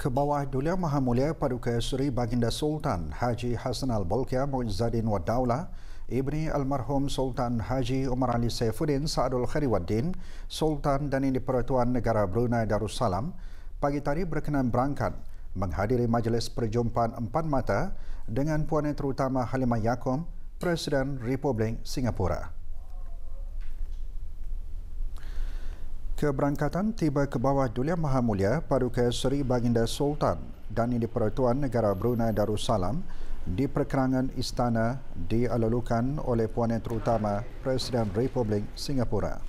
Kebawah Duli Maha Mulia Paduka Seri Baginda Sultan Haji Hassan Al-Bolkiah Muizzadin Wad Daulah Ibni Almarhum Sultan Haji Umar Ali Saifuddin Sa'adul Khairuddin Sultan dan Di-Pertuan Negara Brunei Darussalam pagi tadi berkenan berangkat menghadiri majlis perjumpaan empat mata dengan Puan Yang Terutama Halimah Yacob, Presiden Republik Singapura. Keberangkatan tiba ke bawah Duli Maha Mulia Paduka Seri Baginda Sultan dan Di-Pertuan Negara Brunei Darussalam di perkerangan istana dialulukan oleh Puan Yang Terutama Presiden Republik Singapura.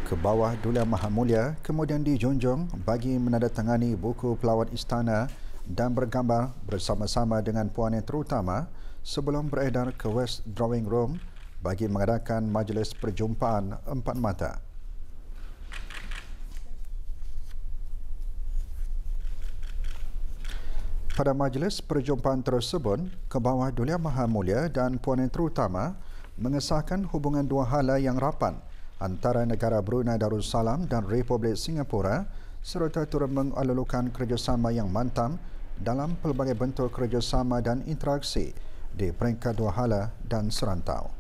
Ke bawah Duli Maha Mulia kemudian dijunjung bagi menandatangani buku pelawat istana dan bergambar bersama-sama dengan Puan Yang Terutama sebelum beredar ke West Drawing Room bagi mengadakan majlis perjumpaan empat mata. Pada majlis perjumpaan tersebut, Kebawah Duli Maha Mulia dan Puan Yang Terutama mengesahkan hubungan dua hala yang rapat antara negara Brunei Darussalam dan Republik Singapura serta turut mengalulukan kerjasama yang mantap dalam pelbagai bentuk kerjasama dan interaksi di peringkat dua hala dan serantau.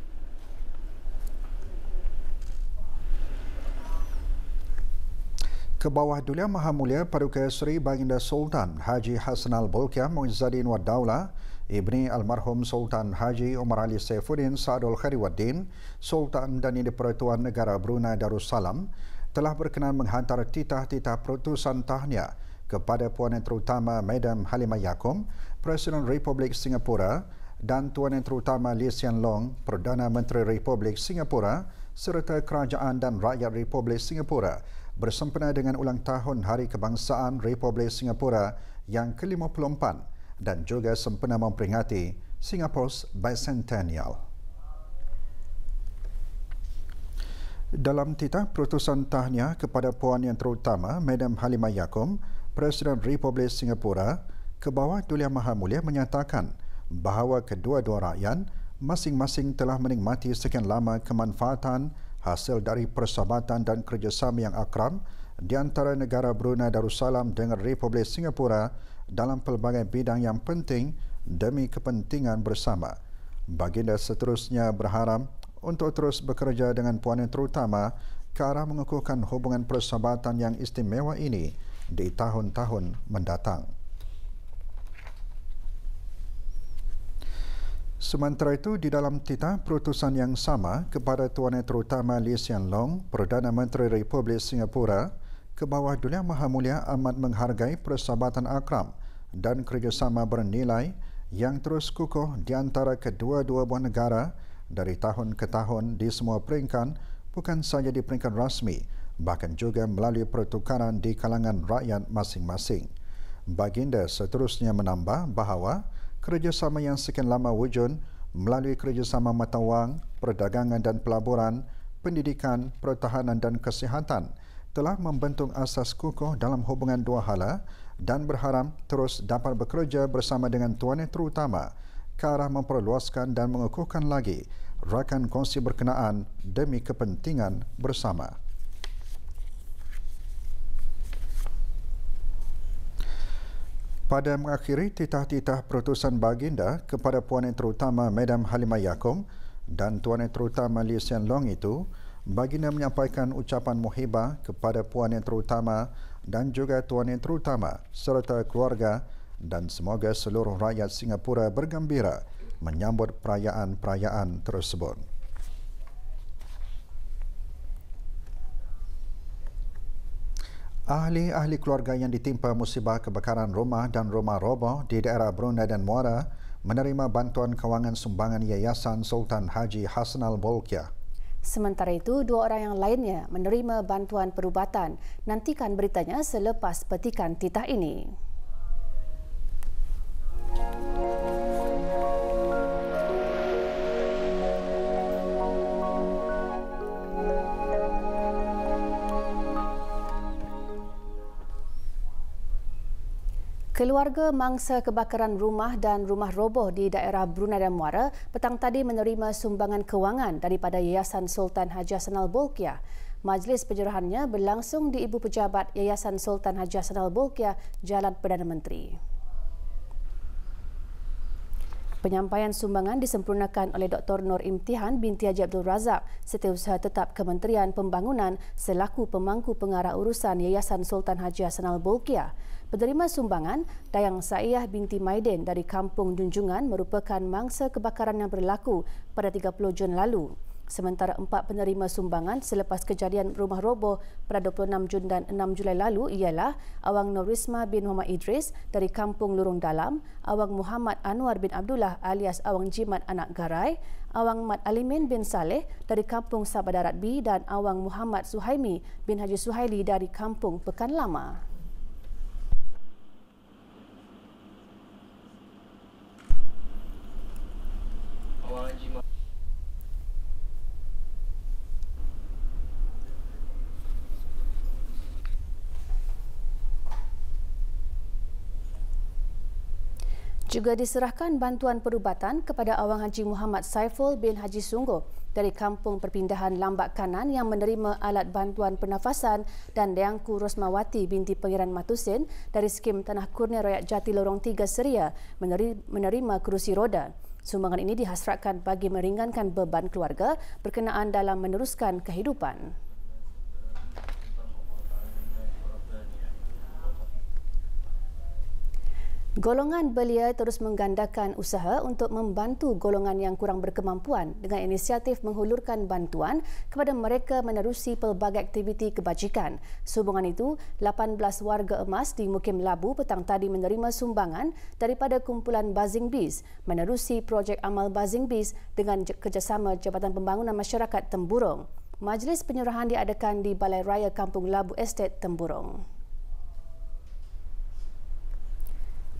Kebawah Duli Maha Mulia Paduka Seri Baginda Sultan Haji Hassan Al-Bolkiah Muizzadin Wad Daulah Ibni Almarhum Sultan Haji Umar Ali Saifuddin Sa'adul Khairuddin Sultan dan Di-Pertuan Negara Brunei Darussalam telah berkenan menghantar titah-titah perutusan tahniah kepada Puan Yang Terutama Madam Halimah Yacob, Presiden Republik Singapura dan Tuan Yang Terutama Lee Hsien Loong, Perdana Menteri Republik Singapura serta Kerajaan dan Rakyat Republik Singapura bersempena dengan ulang tahun Hari Kebangsaan Republik Singapura yang ke-54 dan juga sempena memperingati Singapore's Bicentennial. Dalam titah perutusan tahniah kepada Puan Yang Terutama Madam Halimah Yacob, Presiden Republik Singapura, Kebawah Duli Maha Mulia menyatakan bahawa kedua-dua rakyat masing-masing telah menikmati sekian lama kemanfaatan hasil dari persahabatan dan kerjasama yang akrab di antara negara Brunei Darussalam dengan Republik Singapura dalam pelbagai bidang yang penting demi kepentingan bersama. Baginda seterusnya berharap untuk terus bekerja dengan Puan Yang Terutama ke arah mengukuhkan hubungan persahabatan yang istimewa ini di tahun-tahun mendatang. Sementara itu, di dalam titah perutusan yang sama kepada Tuan Yang Terutama Lee Hsien Loong, Perdana Menteri Republik Singapura, Kebawah Duli Maha Mulia amat menghargai persahabatan akrab dan kerjasama bernilai yang terus kukuh di antara kedua-dua buah negara dari tahun ke tahun di semua peringkat, bukan sahaja di peringkat rasmi, bahkan juga melalui pertukaran di kalangan rakyat masing-masing. Baginda seterusnya menambah bahawa kerjasama yang sekian lama wujud melalui kerjasama mata wang, perdagangan dan pelaburan, pendidikan, pertahanan dan kesihatan telah membentuk asas kukuh dalam hubungan dua hala dan berharap terus dapat bekerja bersama dengan Tuan Yang Terutama ke arah memperluaskan dan mengukuhkan lagi rakan kongsi berkenaan demi kepentingan bersama. Pada mengakhiri titah-titah perutusan baginda kepada Puan Yang Terutama Madam Halimah Yacob dan Tuan Yang Terutama Lee Hsien Loong itu, baginda menyampaikan ucapan muhibah kepada Puan Yang Terutama dan juga Tuan Yang Terutama serta keluarga dan semoga seluruh rakyat Singapura bergembira menyambut perayaan-perayaan tersebut. Ahli-ahli keluarga yang ditimpa musibah kebakaran rumah dan rumah roboh di daerah Brunei dan Muara menerima bantuan kewangan sumbangan Yayasan Sultan Haji Hassan Al-Bolkiah. Sementara itu, dua orang yang lainnya menerima bantuan perubatan. Nantikan beritanya selepas petikan titah ini. Keluarga mangsa kebakaran rumah dan rumah roboh di daerah Brunei dan Muara petang tadi menerima sumbangan kewangan daripada Yayasan Sultan Haji Hassan Al-Bolkiah. Majlis penyerahannya berlangsung di Ibu Pejabat Yayasan Sultan Haji Hassanal Bolkiah, Jalan Perdana Menteri. Penyampaian sumbangan disempurnakan oleh Dr. Nur Imtihan binti Haji Abdul Razak, Setiausaha Tetap Kementerian Pembangunan selaku pemangku pengarah urusan Yayasan Sultan Haji Hassanal Bolkiah. Penerima sumbangan, Dayang Saiyah binti Maidin dari Kampung Junjungan merupakan mangsa kebakaran yang berlaku pada 30 Jun lalu. Sementara 4 penerima sumbangan selepas kejadian rumah roboh pada 26 Jun dan 6 Julai lalu ialah Awang Norisma bin Muhammad Idris dari Kampung Lurung Dalam, Awang Muhammad Anwar bin Abdullah alias Awang Jimat Anak Garai, Awang Mat Alimin bin Saleh dari Kampung Sabah Darat B dan Awang Muhammad Suhaimi bin Haji Suhaili dari Kampung Pekan Lama. Juga diserahkan bantuan perubatan kepada Awang Haji Muhammad Saiful bin Haji Sungguh dari Kampung Perpindahan Lambak Kanan yang menerima alat bantuan pernafasan dan Dayangku Rosmawati binti Pangeran Matusin dari skim Tanah Kurnia Rakyat Jati Lorong 3 Seria menerima kerusi roda. Sumbangan ini dihasratkan bagi meringankan beban keluarga berkenaan dalam meneruskan kehidupan. Golongan belia terus menggandakan usaha untuk membantu golongan yang kurang berkemampuan dengan inisiatif menghulurkan bantuan kepada mereka menerusi pelbagai aktiviti kebajikan. Sehubungan itu, 18 warga emas di Mukim Labu petang tadi menerima sumbangan daripada kumpulan Buzzing Bees menerusi projek amal Buzzing Bees dengan kerjasama Jabatan Pembangunan Masyarakat Temburong. Majlis penyerahan diadakan di Balai Raya Kampung Labu Estate Temburong.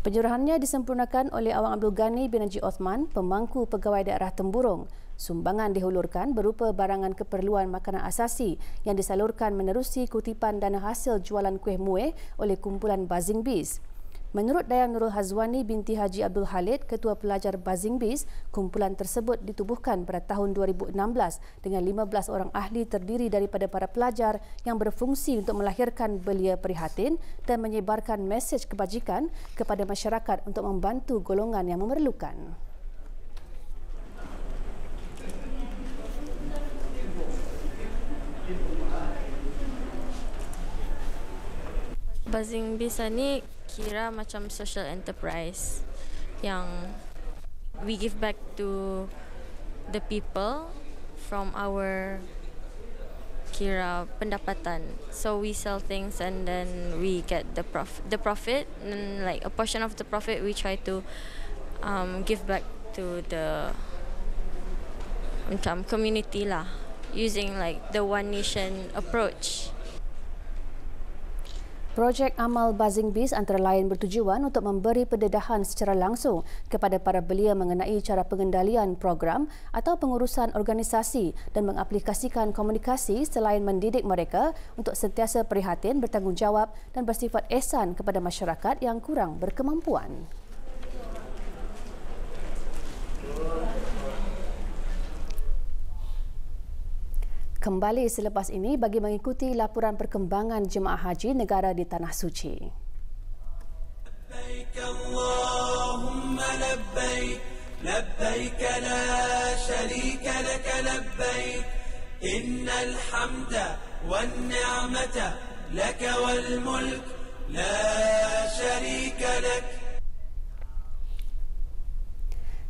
Penyerahannya disempurnakan oleh Awang Abdul Ghani bin Haji Osman, pemangku pegawai daerah Temburong. Sumbangan dihulurkan berupa barangan keperluan makanan asasi yang disalurkan menerusi kutipan dana hasil jualan kuih muih oleh kumpulan Buzzing Bees. Menurut Dayang Nurul Hazwani binti Haji Abdul Khalid, Ketua Pelajar Buzzing Bees, kumpulan tersebut ditubuhkan pada tahun 2016 dengan 15 orang ahli terdiri daripada para pelajar yang berfungsi untuk melahirkan belia prihatin dan menyebarkan mesej kebajikan kepada masyarakat untuk membantu golongan yang memerlukan. Buzzing Bees ni kira macam social enterprise yang we give back to the people from our kira pendapatan. So we sell things and then we get the profit, and like a portion of the profit we try to give back to the macam community lah, using like the One Nation approach. Projek amal Buzzing Bees antara lain bertujuan untuk memberi pendedahan secara langsung kepada para belia mengenai cara pengendalian program atau pengurusan organisasi dan mengaplikasikan komunikasi selain mendidik mereka untuk sentiasa prihatin, bertanggungjawab dan bersifat ihsan kepada masyarakat yang kurang berkemampuan. Kembali selepas ini bagi mengikuti laporan perkembangan jemaah haji negara di Tanah Suci. Labbaik Allahumma labbaik, labbaik la syarika lak labbaik, innal hamda wan ni'mata lak wal mulk la syarika lak.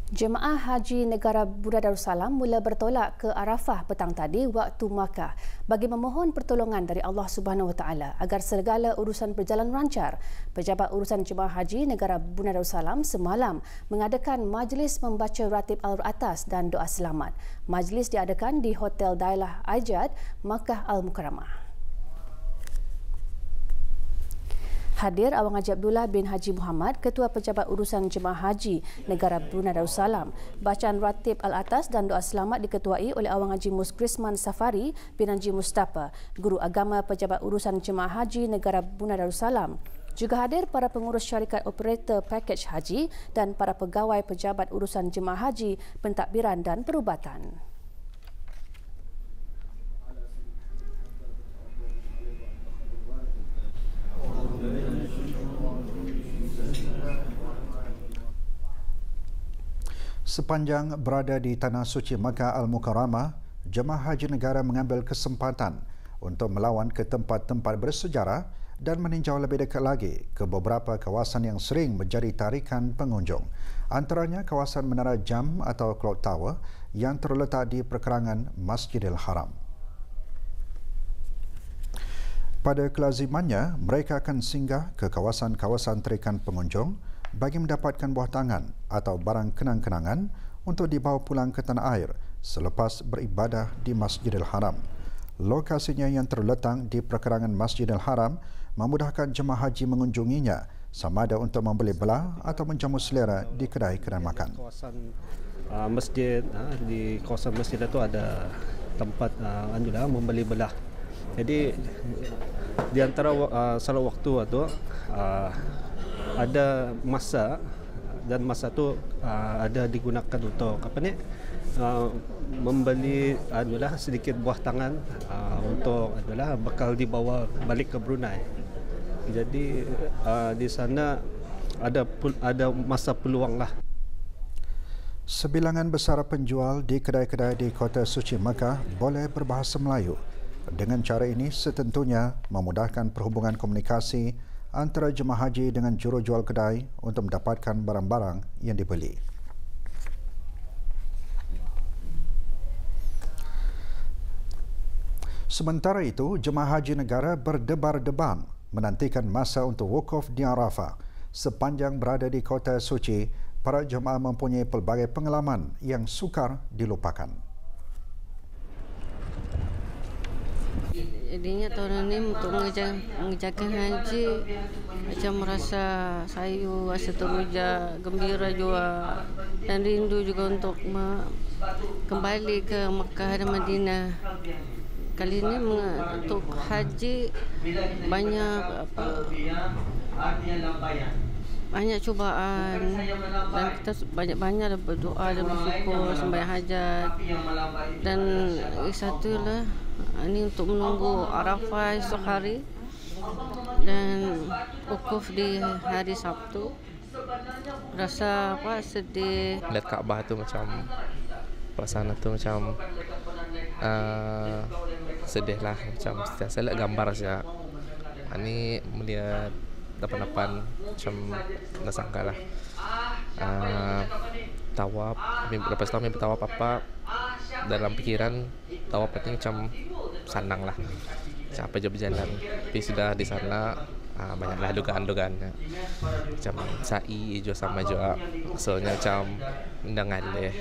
Jemaah Haji Negara Brunei Darussalam mula bertolak ke Arafah petang tadi waktu Makkah bagi memohon pertolongan dari Allah Subhanahu Wa Taala agar segala urusan berjalan lancar. Pejabat urusan Jemaah Haji Negara Brunei Darussalam semalam mengadakan majlis membaca ratib Al-Atas dan doa selamat. Majlis diadakan di Hotel Dailah Aijad, Makkah Al-Mukarramah. Hadir Awang Haji Abdullah bin Haji Muhammad, Ketua Pejabat Urusan Jemaah Haji Negara Brunei Darussalam. Bacaan ratib Al-Atas dan doa selamat diketuai oleh Awang Haji Muskrisman Safari bin Haji Mustafa, Guru Agama Pejabat Urusan Jemaah Haji Negara Brunei Darussalam. Juga hadir para pengurus syarikat operator pakej haji dan para pegawai pejabat urusan jemaah haji, pentadbiran dan perubatan. Sepanjang berada di Tanah Suci Makkah Al-Mukarramah, jemaah haji negara mengambil kesempatan untuk melawan ke tempat-tempat bersejarah dan meninjau lebih dekat lagi ke beberapa kawasan yang sering menjadi tarikan pengunjung. Antaranya kawasan Menara Jam atau Clock Tower yang terletak di perkerangan Masjidil Haram. Pada kelazimannya, mereka akan singgah ke kawasan-kawasan tarikan pengunjung bagi mendapatkan buah tangan atau barang kenang-kenangan untuk dibawa pulang ke tanah air selepas beribadah di Masjidil Haram. Lokasinya yang terletak di perkerangan Masjidil Haram memudahkan jemaah haji mengunjunginya sama ada untuk membeli belah atau menjamu selera di kedai-kedai makan. Kawasan masjid, di kawasan masjid itu ada tempat membeli belah. Jadi di antara salah waktu itu ada masa, dan masa itu ada digunakan untuk membeli sedikit buah tangan untuk bakal dibawa balik ke Brunei. Jadi di sana ada masa peluang lah. Sebilangan besar penjual di kedai-kedai di Kota Suci Makkah boleh berbahasa Melayu. Dengan cara ini setentunya memudahkan perhubungan komunikasi antara jemaah haji dengan jurujual kedai untuk mendapatkan barang-barang yang dibeli. Sementara itu, jemaah haji negara berdebar-debar menantikan masa untuk wukuf di Arafah. Sepanjang berada di Kota Suci, para jemaah mempunyai pelbagai pengalaman yang sukar dilupakan. Jadinya tahun ini untuk mengerjakan haji macam merasa sayu, rasa teruja, gembira juga dan rindu juga untuk kembali ke Makkah dan Madinah. Kali ini untuk haji banyak cubaan dan kita banyak-banyak berdoa dan bersyukur sembahyang hajat, dan satulah ini untuk menunggu Arafah esok hari dan wukuf di hari Sabtu. Rasa sedih. Lihat Kaabah tu macam perasaan tu macam sedih lah, macam saya lihat gambar saja. Ini melihat depan-depan macam tak sangka lah. Tawaf, lepas tu kami bertawaf apa dalam pikiran tawaf itu macam senang lah, capek je berjalan. Tapi sudah di sana banyaklah dugaan-dugaan macam sa'i juga sama juga, soalnya macam ngaleh.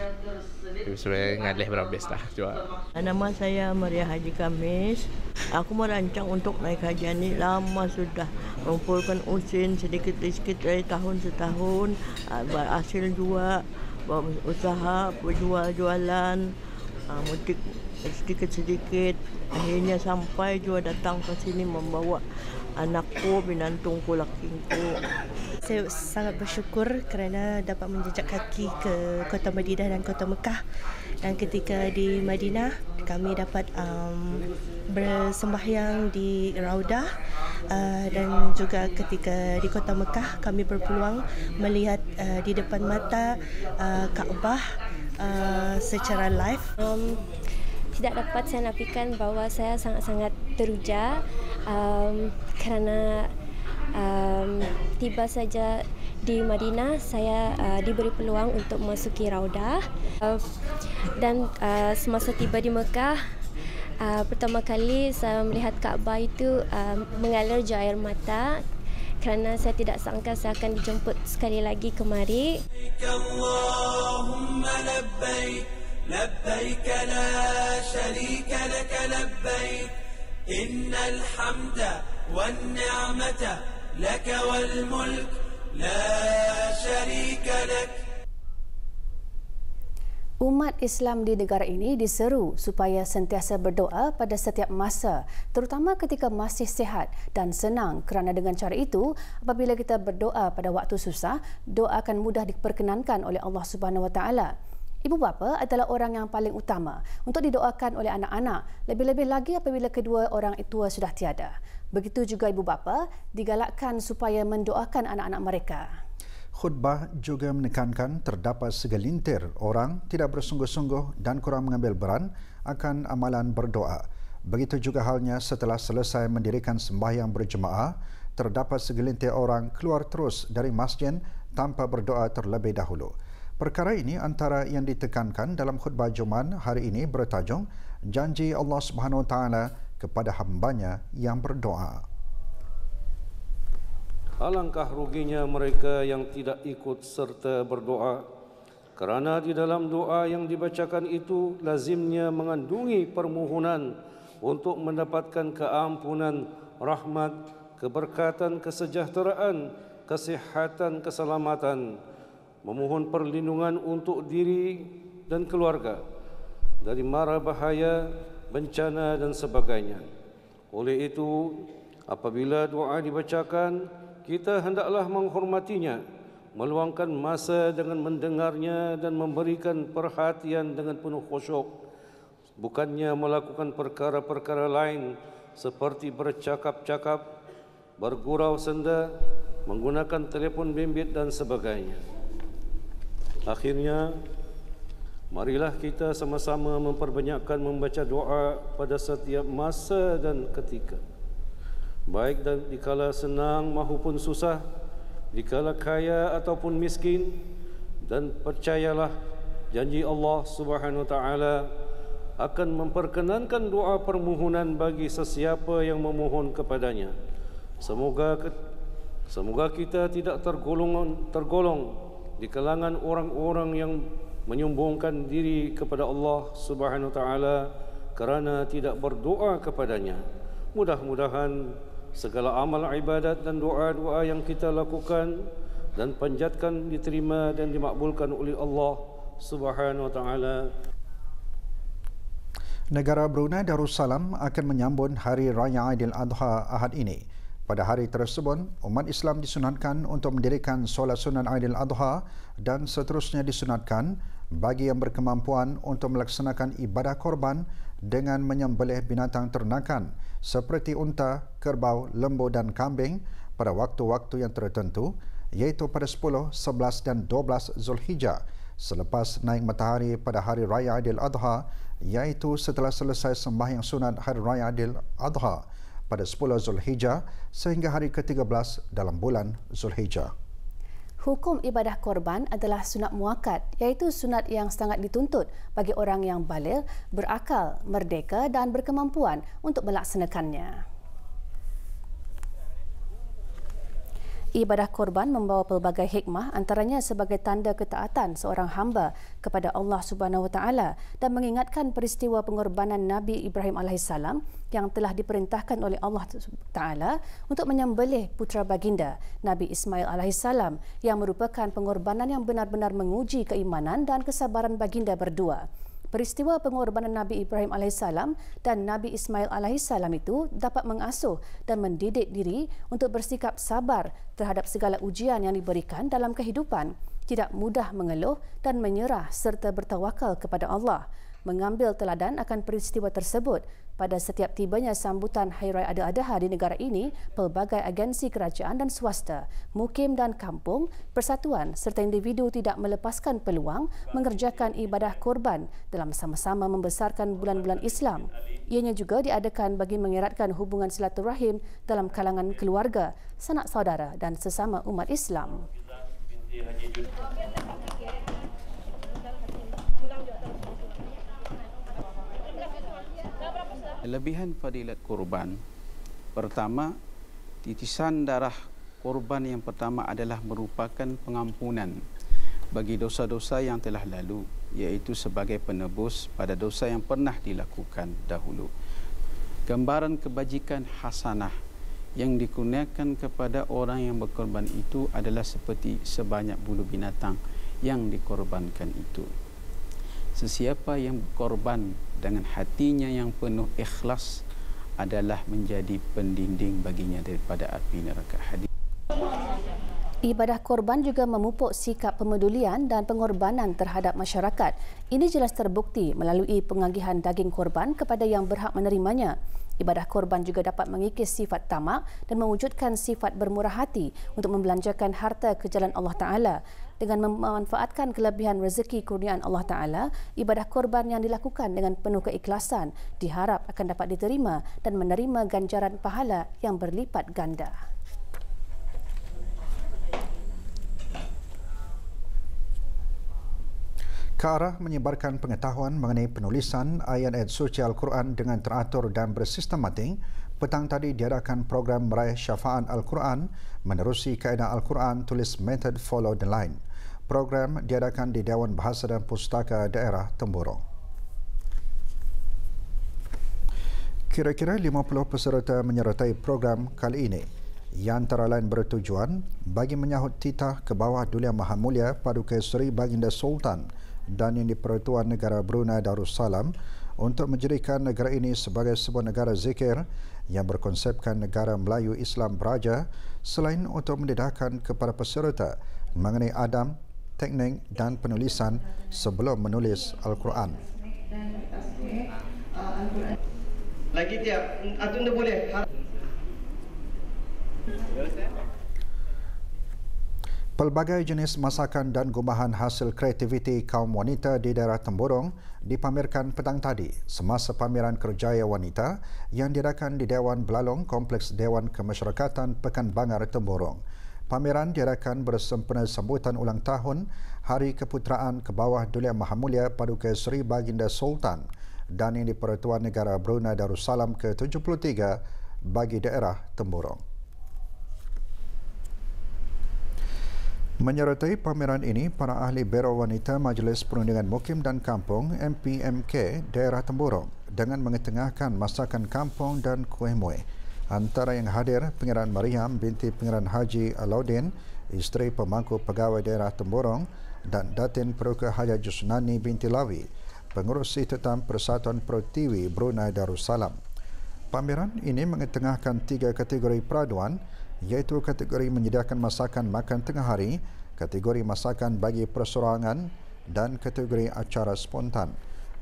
Sebenarnya ngaleh berhabis lah juga. Nama saya Maria Haji Kamis. Aku merancang untuk naik haji ini lama sudah, mengumpulkan usin sedikit-sedikit dari tahun setahun, berhasil juga usaha berjual-jualan, mudik sedikit-sedikit. Akhirnya sampai juga datang ke sini membawa anakku, binantungku, lakiku. Saya sangat bersyukur kerana dapat menjejak kaki ke Kota Madinah dan Kota Mekah. Dan ketika di Madinah, kami dapat bersembahyang di Raudah, dan juga ketika di Kota Mekah, kami berpeluang melihat di depan mata Kaabah secara live. Tidak dapat saya nafikan bahawa saya sangat-sangat teruja kerana tiba saja di Madinah, saya diberi peluang untuk memasuki Raudah, dan semasa tiba di Mekah, pertama kali saya melihat Kaabah itu mengalir je air mata kerana saya tidak sangka saya akan dijemput sekali lagi kemari. لبيك لا شريك لك لبيك إن الحمد والنعمة لك والملك لا شريك لك. Umat Islam di negara ini diseru supaya sentiasa berdoa pada setiap masa, terutama ketika masih sihat dan senang, kerana dengan cara itu, apabila kita berdoa pada waktu susah, doa akan mudah diperkenankan oleh Allah Subhanahu Wa Taala. Ibu bapa adalah orang yang paling utama untuk didoakan oleh anak-anak, lebih-lebih lagi apabila kedua orang tua sudah tiada. Begitu juga ibu bapa digalakkan supaya mendoakan anak-anak mereka. Khutbah juga menekankan terdapat segelintir orang tidak bersungguh-sungguh dan kurang mengambil peran akan amalan berdoa. Begitu juga halnya setelah selesai mendirikan sembahyang berjemaah, terdapat segelintir orang keluar terus dari masjid tanpa berdoa terlebih dahulu. Perkara ini antara yang ditekankan dalam khutbah Jumaat hari ini bertajuk Janji Allah Subhanahu Wa Taala kepada hambanya yang berdoa. Alangkah ruginya mereka yang tidak ikut serta berdoa, kerana di dalam doa yang dibacakan itu lazimnya mengandungi permohonan untuk mendapatkan keampunan, rahmat, keberkatan, kesejahteraan, kesihatan, keselamatan, memohon perlindungan untuk diri dan keluarga dari mara bahaya, bencana dan sebagainya. Oleh itu, apabila doa dibacakan, kita hendaklah menghormatinya, meluangkan masa dengan mendengarnya dan memberikan perhatian dengan penuh khusyuk, bukannya melakukan perkara-perkara lain seperti bercakap-cakap, bergurau senda, menggunakan telefon bimbit dan sebagainya. Akhirnya, marilah kita sama-sama memperbanyakkan membaca doa pada setiap masa dan ketika, baik dikala senang maupun susah, dikala kaya ataupun miskin, dan percayalah janji Allah Subhanahu Wa Taala akan memperkenankan doa permohonan bagi sesiapa yang memohon kepadanya. Semoga kita tidak tergolong di kalangan orang-orang yang menyombongkan diri kepada Allah Subhanahu Wa Taala kerana tidak berdoa kepadanya. Mudah-mudahan segala amal ibadat dan doa-doa yang kita lakukan dan panjatkan diterima dan dimakbulkan oleh Allah Subhanahu Wa Taala. Negara Brunei Darussalam akan menyambut Hari Raya Aidiladha Ahad ini. Pada hari tersebut, umat Islam disunatkan untuk mendirikan solat sunat Aidiladha dan seterusnya disunatkan bagi yang berkemampuan untuk melaksanakan ibadah korban dengan menyembelih binatang ternakan seperti unta, kerbau, lembu dan kambing pada waktu-waktu yang tertentu, iaitu pada 10, 11 dan 12 Zulhijjah selepas naik matahari pada Hari Raya Aidiladha, iaitu setelah selesai sembahyang sunat Hari Raya Aidiladha pada 10 Zulhijjah sehingga hari ke-13 dalam bulan Zulhijjah. Hukum ibadah korban adalah sunat muakkad, iaitu sunat yang sangat dituntut bagi orang yang baligh, berakal, merdeka dan berkemampuan untuk melaksanakannya. Ibadah korban membawa pelbagai hikmah, antaranya sebagai tanda ketaatan seorang hamba kepada Allah Subhanahu Wa Taala dan mengingatkan peristiwa pengorbanan Nabi Ibrahim AS yang telah diperintahkan oleh Allah Taala untuk menyembelih putra baginda Nabi Ismail AS yang merupakan pengorbanan yang benar-benar menguji keimanan dan kesabaran baginda berdua. Peristiwa pengorbanan Nabi Ibrahim AS dan Nabi Ismail AS itu dapat mengasuh dan mendidik diri untuk bersikap sabar terhadap segala ujian yang diberikan dalam kehidupan, tidak mudah mengeluh dan menyerah serta bertawakal kepada Allah. Mengambil teladan akan peristiwa tersebut, pada setiap tibanya sambutan Hari Raya Aidiladha di negara ini, pelbagai agensi kerajaan dan swasta, mukim dan kampung, persatuan serta individu tidak melepaskan peluang mengerjakan ibadah korban dalam sama-sama membesarkan bulan-bulan Islam. Ianya juga diadakan bagi mengeratkan hubungan silaturahim dalam kalangan keluarga, sanak saudara dan sesama umat Islam. Kelebihan fadilat korban. Pertama, titisan darah korban yang pertama adalah merupakan pengampunan bagi dosa-dosa yang telah lalu, iaitu sebagai penebus pada dosa yang pernah dilakukan dahulu. Gambaran kebajikan hasanah yang dikurniakan kepada orang yang berkorban itu adalah seperti sebanyak bulu binatang yang dikorbankan itu. Sesiapa yang berkorban dengan hatinya yang penuh ikhlas adalah menjadi pendinding baginya daripada api neraka. Hadis. Ibadah korban juga memupuk sikap pemedulian dan pengorbanan terhadap masyarakat. Ini jelas terbukti melalui pengagihan daging korban kepada yang berhak menerimanya. Ibadah korban juga dapat mengikis sifat tamak dan mewujudkan sifat bermurah hati untuk membelanjakan harta ke jalan Allah Ta'ala. Dengan memanfaatkan kelebihan rezeki kurniaan Allah Ta'ala, ibadah korban yang dilakukan dengan penuh keikhlasan diharap akan dapat diterima dan menerima ganjaran pahala yang berlipat ganda. Ke arah menyebarkan pengetahuan mengenai penulisan ayat-ayat suci Al-Quran dengan teratur dan bersistematik, petang tadi diadakan program meraih syafaat Al-Quran menerusi kaedah Al-Quran tulis method follow the line. Program diadakan di Dewan Bahasa dan Pustaka Daerah Temburong. Kira-kira 50 peserta menyertai program kali ini, yang antara lain bertujuan bagi menyahut titah ke bawah Duli Maha Mulia Paduka Seri Baginda Sultan dan Yang di-Pertuan Negara Brunei Darussalam untuk menjadikan negara ini sebagai sebuah negara zikir yang berkonsepkan negara Melayu Islam Beraja, selain untuk mendedahkan kepada peserta mengenai adab, teknik dan penulisan sebelum menulis Al-Quran. Lagi tiap, atunda boleh. Pelbagai jenis masakan dan gubahan hasil kreativiti kaum wanita di daerah Temburong dipamerkan petang tadi semasa pameran kerjaya wanita yang diadakan di Dewan Belalong Kompleks Dewan Kemasyarakatan Pekan Bangar Temburong. Pameran diadakan bersempena sambutan ulang tahun Hari Keputeraan ke bawah Duli Maha Mulia Paduka Seri Baginda Sultan dan Yang di-Pertuan Negara Brunei Darussalam ke-73 bagi daerah Temburong. Menyertai pameran ini, para ahli Biro Wanita Majlis Perundingan Mukim dan Kampung MPMK daerah Temburong dengan mengetengahkan masakan kampung dan kuih muih. Antara yang hadir, Pangeran Mariam binti Pangeran Haji Alaudin, isteri pemangku pegawai daerah Temburong, dan Datin Peruka Hajat Jusnani binti Lawi, pengurusi tetap Persatuan Pertiwi Brunei Darussalam. Pameran ini mengetengahkan 3 kategori peraduan, iaitu kategori menyediakan masakan makan tengah hari, kategori masakan bagi perseorangan dan kategori acara spontan.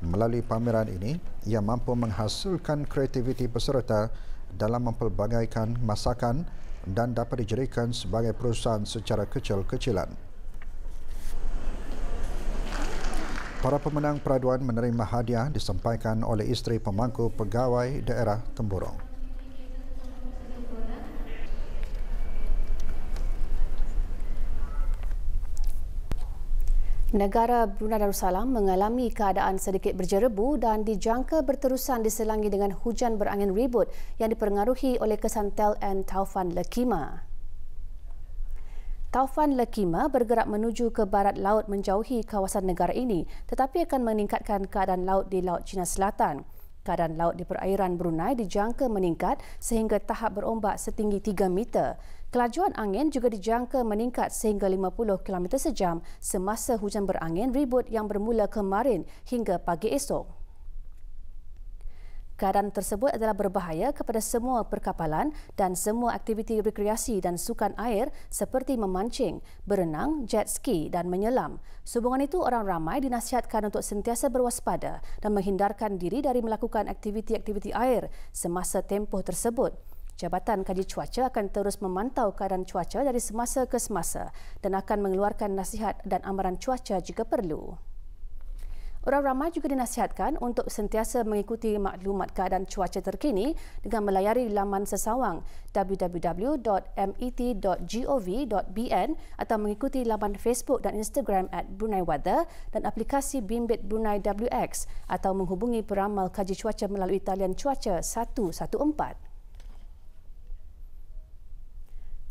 Melalui pameran ini, ia mampu menghasilkan kreativiti peserta dalam mempelbagaikan masakan dan dapat dijadikan sebagai perusahaan secara kecil-kecilan. Para pemenang peraduan menerima hadiah disampaikan oleh isteri pemangku pegawai daerah Temburong. Negara Brunei Darussalam mengalami keadaan sedikit berjerebu dan dijangka berterusan diselangi dengan hujan berangin ribut yang dipengaruhi oleh kesan Tel-En Taufan Lekima. Taufan Lekima bergerak menuju ke barat laut menjauhi kawasan negara ini tetapi akan meningkatkan keadaan laut di Laut Cina Selatan. Keadaan laut di perairan Brunei dijangka meningkat sehingga tahap berombak setinggi 3 meter. Kelajuan angin juga dijangka meningkat sehingga 50 km sejam semasa hujan berangin ribut yang bermula kemarin hingga pagi esok. Keadaan tersebut adalah berbahaya kepada semua perkapalan dan semua aktiviti rekreasi dan sukan air seperti memancing, berenang, jet ski dan menyelam. Sehubungan itu, orang ramai dinasihatkan untuk sentiasa berwaspada dan menghindarkan diri dari melakukan aktiviti-aktiviti air semasa tempoh tersebut. Jabatan Kaji Cuaca akan terus memantau keadaan cuaca dari semasa ke semasa dan akan mengeluarkan nasihat dan amaran cuaca jika perlu. Orang ramai juga dinasihatkan untuk sentiasa mengikuti maklumat keadaan cuaca terkini dengan melayari laman sesawang www.met.gov.bn atau mengikuti laman Facebook dan Instagram @BruneiWeather dan aplikasi Bimbit Brunei WX atau menghubungi peramal kaji cuaca melalui talian cuaca 114.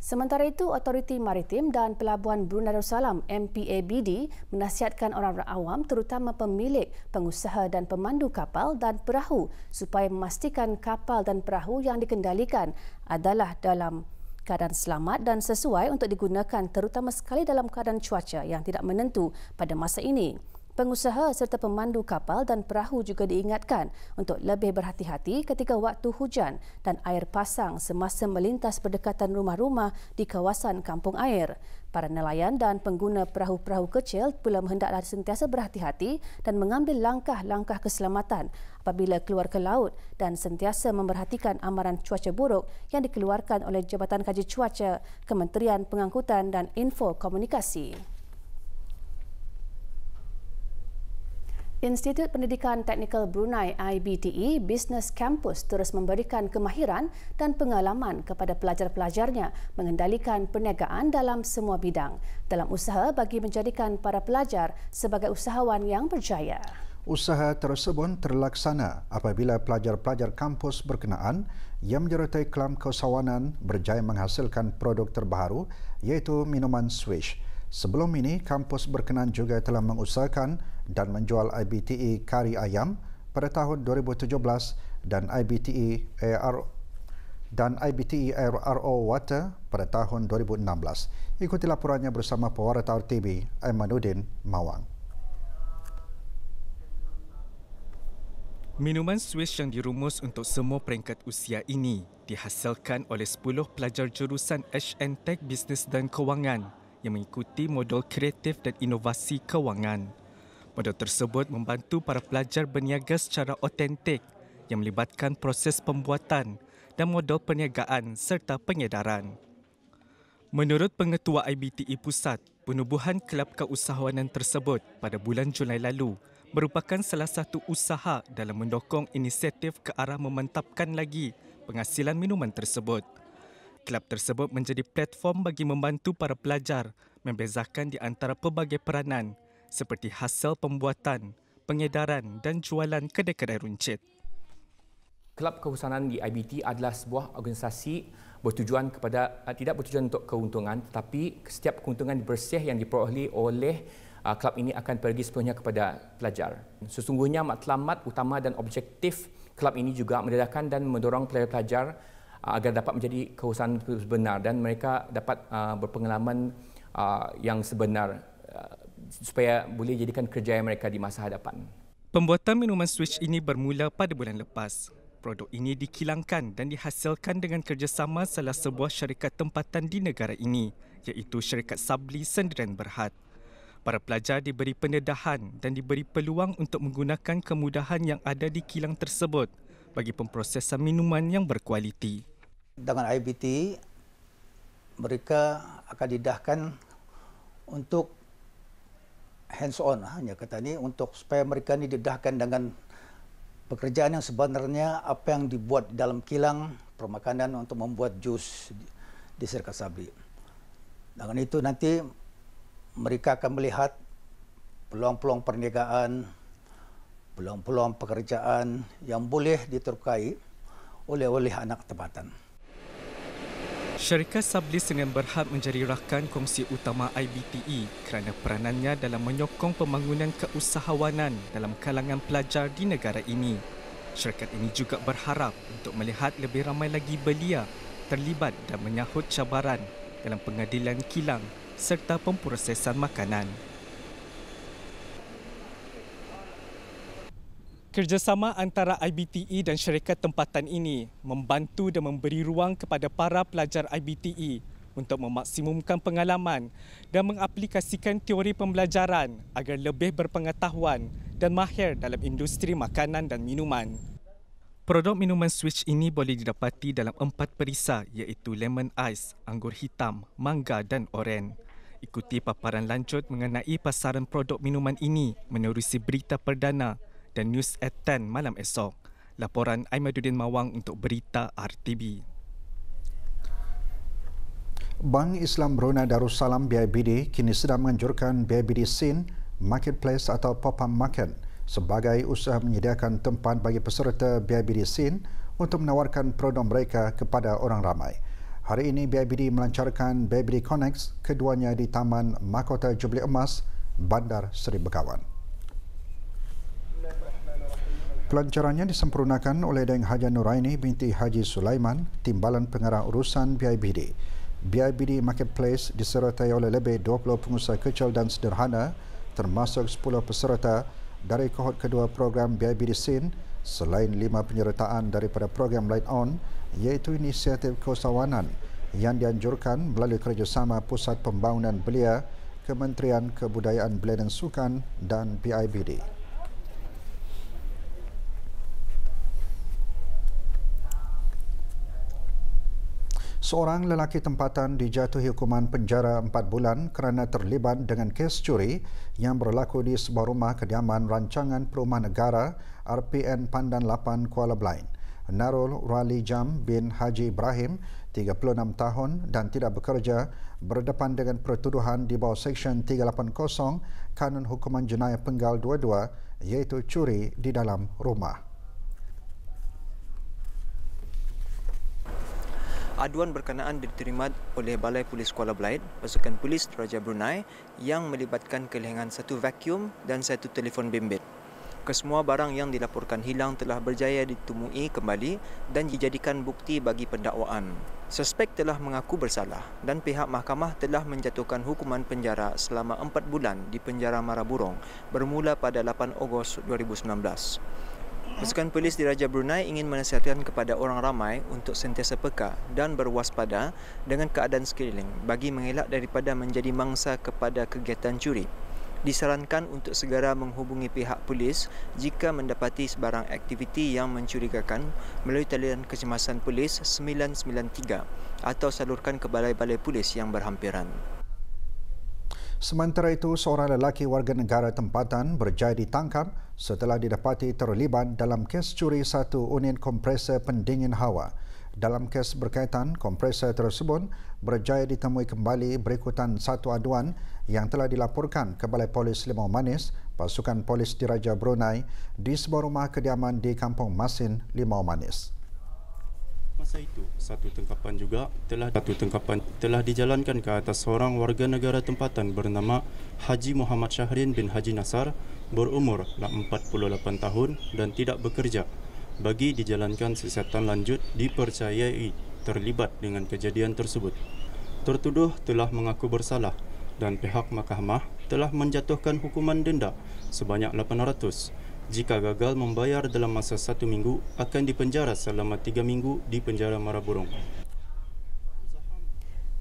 Sementara itu, Autoriti Maritim dan Pelabuhan Brunei Darussalam MPABD menasihatkan orang awam terutama pemilik, pengusaha dan pemandu kapal dan perahu supaya memastikan kapal dan perahu yang dikendalikan adalah dalam keadaan selamat dan sesuai untuk digunakan terutama sekali dalam keadaan cuaca yang tidak menentu pada masa ini. Pengusaha serta pemandu kapal dan perahu juga diingatkan untuk lebih berhati-hati ketika waktu hujan dan air pasang semasa melintas berdekatan rumah-rumah di kawasan kampung air. Para nelayan dan pengguna perahu-perahu kecil pula hendaklah sentiasa berhati-hati dan mengambil langkah-langkah keselamatan apabila keluar ke laut dan sentiasa memerhatikan amaran cuaca buruk yang dikeluarkan oleh Jabatan Kaji Cuaca, Kementerian Pengangkutan dan Info Komunikasi. Institut Pendidikan Teknikal Brunei IBTE Business Campus terus memberikan kemahiran dan pengalaman kepada pelajar-pelajarnya mengendalikan perniagaan dalam semua bidang dalam usaha bagi menjadikan para pelajar sebagai usahawan yang berjaya. Usaha tersebut terlaksana apabila pelajar-pelajar kampus berkenaan yang menyertai kelam keusahawanan berjaya menghasilkan produk terbaru iaitu minuman Swish. Sebelum ini, kampus berkenaan juga telah mengusahakan dan menjual IBTE kari ayam pada tahun 2017 dan IBTE RO Water pada tahun 2016. Ikuti laporannya bersama pewarta RTV Aimanuddin Mawang. Minuman Swish yang dirumus untuk semua peringkat usia ini dihasilkan oleh 10 pelajar jurusan HN Tech Business dan Kewangan yang mengikuti modul kreatif dan inovasi kewangan. Modul tersebut membantu para pelajar berniaga secara autentik yang melibatkan proses pembuatan dan modul perniagaan serta pengedaran. Menurut Pengetua IBTE Pusat, penubuhan kelab keusahawanan tersebut pada bulan Julai lalu merupakan salah satu usaha dalam mendukung inisiatif ke arah memantapkan lagi penghasilan minuman tersebut. Kelab tersebut menjadi platform bagi membantu para pelajar membezakan di antara pelbagai peranan seperti hasil pembuatan, pengedaran dan jualan kedai-kedai runcit. Kelab keusahawanan di IBT adalah sebuah organisasi tidak bertujuan untuk keuntungan, tetapi setiap keuntungan bersih yang diperoleh oleh kelab ini akan pergi sepenuhnya kepada pelajar. Sesungguhnya matlamat utama dan objektif kelab ini juga mendedahkan dan mendorong pelajar-pelajar agar dapat menjadi keusahawan sebenar dan mereka dapat berpengalaman yang sebenar supaya boleh jadikan kerjaya mereka di masa hadapan. Pembuatan minuman Swish ini bermula pada bulan lepas. Produk ini dikilangkan dan dihasilkan dengan kerjasama salah sebuah syarikat tempatan di negara ini, iaitu syarikat Sabli Sendirian Berhad. Para pelajar diberi pendedahan dan diberi peluang untuk menggunakan kemudahan yang ada di kilang tersebut bagi pemprosesan minuman yang berkualiti. Dengan IBT, mereka akan didedahkan untuk hands-on, hanya kata ini, untuk supaya mereka ini didedahkan dengan pekerjaan yang sebenarnya apa yang dibuat dalam kilang permakanan untuk membuat jus di Syarikat Sabli. Dengan itu nanti mereka akan melihat peluang-peluang perniagaan, peluang-peluang pekerjaan yang boleh diterkai oleh anak tempatan. Syarikat Sabli Sendirian Berhad menjadi rakan kongsi utama IBTE kerana peranannya dalam menyokong pembangunan keusahawanan dalam kalangan pelajar di negara ini. Syarikat ini juga berharap untuk melihat lebih ramai lagi belia terlibat dan menyahut cabaran dalam pengadilan kilang serta pemprosesan makanan. Kerjasama antara IBTE dan syarikat tempatan ini membantu dan memberi ruang kepada para pelajar IBTE untuk memaksimumkan pengalaman dan mengaplikasikan teori pembelajaran agar lebih berpengetahuan dan mahir dalam industri makanan dan minuman. Produk minuman Swish ini boleh didapati dalam 4 perisa iaitu lemon ice, anggur hitam, mangga dan oren. Ikuti paparan lanjut mengenai pasaran produk minuman ini menerusi berita perdana dan News at 10 malam esok. Laporan Aimanuddin Mawang untuk Berita RTB. Bank Islam Brunei Darussalam BIBD kini sedang menganjurkan BIBD Scene Marketplace atau pop-up market sebagai usaha menyediakan tempat bagi peserta BIBD Scene untuk menawarkan produk mereka kepada orang ramai. Hari ini BIBD melancarkan BIBD Connect keduanya di Taman Mahkota Jubli Emas, Bandar Seri Begawan. Pelancarannya disempurnakan oleh Deng Haja Nuraini binti Haji Sulaiman, Timbalan Pengarah Urusan BIBD. BIBD Marketplace disertai oleh lebih 20 pengusaha kecil dan sederhana termasuk 10 peserta dari kohort kedua program BIBD SIN selain 5 penyertaan daripada program Light On iaitu inisiatif keusahawanan yang dianjurkan melalui kerjasama Pusat Pembangunan Belia, Kementerian Kebudayaan Belia dan Sukan dan BIBD. Seorang lelaki tempatan dijatuhi hukuman penjara 4 bulan kerana terlibat dengan kes curi yang berlaku di sebuah rumah kediaman Rancangan Perumahan Negara RPN Pandan 8 Kuala Blain. Narul Rali Jam bin Haji Ibrahim, 36 tahun dan tidak bekerja, berdepan dengan pertuduhan di bawah Seksyen 380 Kanun Hukuman Jenayah Penggal 22 iaitu curi di dalam rumah. Aduan berkenaan diterima oleh Balai Polis Kuala Blain, pasukan polis Raja Brunei yang melibatkan kehilangan satu vacuum dan satu telefon bimbit. Kesemua barang yang dilaporkan hilang telah berjaya ditemui kembali dan dijadikan bukti bagi pendakwaan. Suspek telah mengaku bersalah dan pihak mahkamah telah menjatuhkan hukuman penjara selama 4 bulan di penjara Maraburong bermula pada 8 Ogos 2019. Pasukan polis di Raja Brunei ingin menasihatkan kepada orang ramai untuk sentiasa peka dan berwaspada dengan keadaan sekeliling bagi mengelak daripada menjadi mangsa kepada kegiatan curi. Disarankan untuk segera menghubungi pihak polis jika mendapati sebarang aktiviti yang mencurigakan melalui talian kecemasan polis 993 atau salurkan ke balai-balai polis yang berhampiran. Sementara itu, seorang lelaki warga negara tempatan berjaya ditangkap setelah didapati terlibat dalam kes curi satu unit kompresor pendingin hawa. Dalam kes berkaitan, kompresor tersebut berjaya ditemui kembali berikutan satu aduan yang telah dilaporkan ke Balai Polis Limau Manis, pasukan polis di Raja Brunei di sebuah rumah kediaman di Kampung Masin, Limau Manis. Masa itu, satu tangkapan telah dijalankan ke atas seorang warga negara tempatan bernama Haji Muhammad Syahrin bin Haji Nasar, berumur 48 tahun dan tidak bekerja, bagi dijalankan siasatan lanjut dipercayai terlibat dengan kejadian tersebut. Tertuduh telah mengaku bersalah dan pihak mahkamah telah menjatuhkan hukuman denda sebanyak 800. Jika gagal membayar dalam masa 1 minggu, akan dipenjara selama 3 minggu di penjara Maraburong.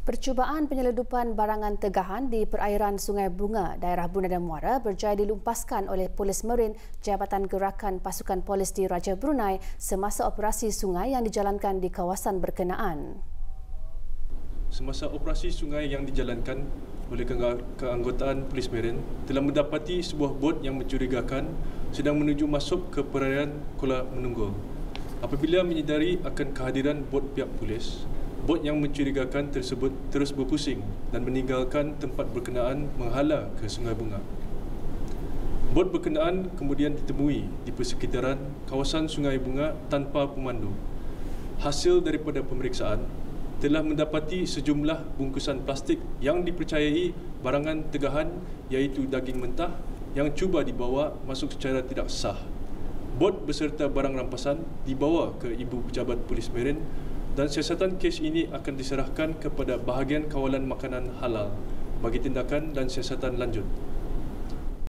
Percubaan penyeludupan barangan tegahan di perairan Sungai Bunga, daerah Brunei dan Muara berjaya dilumpaskan oleh Polis Marin Jabatan Gerakan Pasukan Polis di Raja Brunei semasa operasi sungai yang dijalankan di kawasan berkenaan. Semasa operasi sungai yang dijalankan oleh keanggotaan Polis Marin telah mendapati sebuah bot yang mencurigakan sedang menuju masuk ke perairan Kuala Menunggul. Apabila menyedari akan kehadiran bot pihak polis, bot yang mencurigakan tersebut terus berpusing dan meninggalkan tempat berkenaan menghala ke Sungai Bunga. Bot berkenaan kemudian ditemui di persekitaran kawasan Sungai Bunga tanpa pemandu. Hasil daripada pemeriksaan telah mendapati sejumlah bungkusan plastik yang dipercayai barangan tegahan iaitu daging mentah yang cuba dibawa masuk secara tidak sah. Bot beserta barang rampasan dibawa ke Ibu Pejabat Polis Marin dan siasatan kes ini akan diserahkan kepada bahagian kawalan makanan halal bagi tindakan dan siasatan lanjut.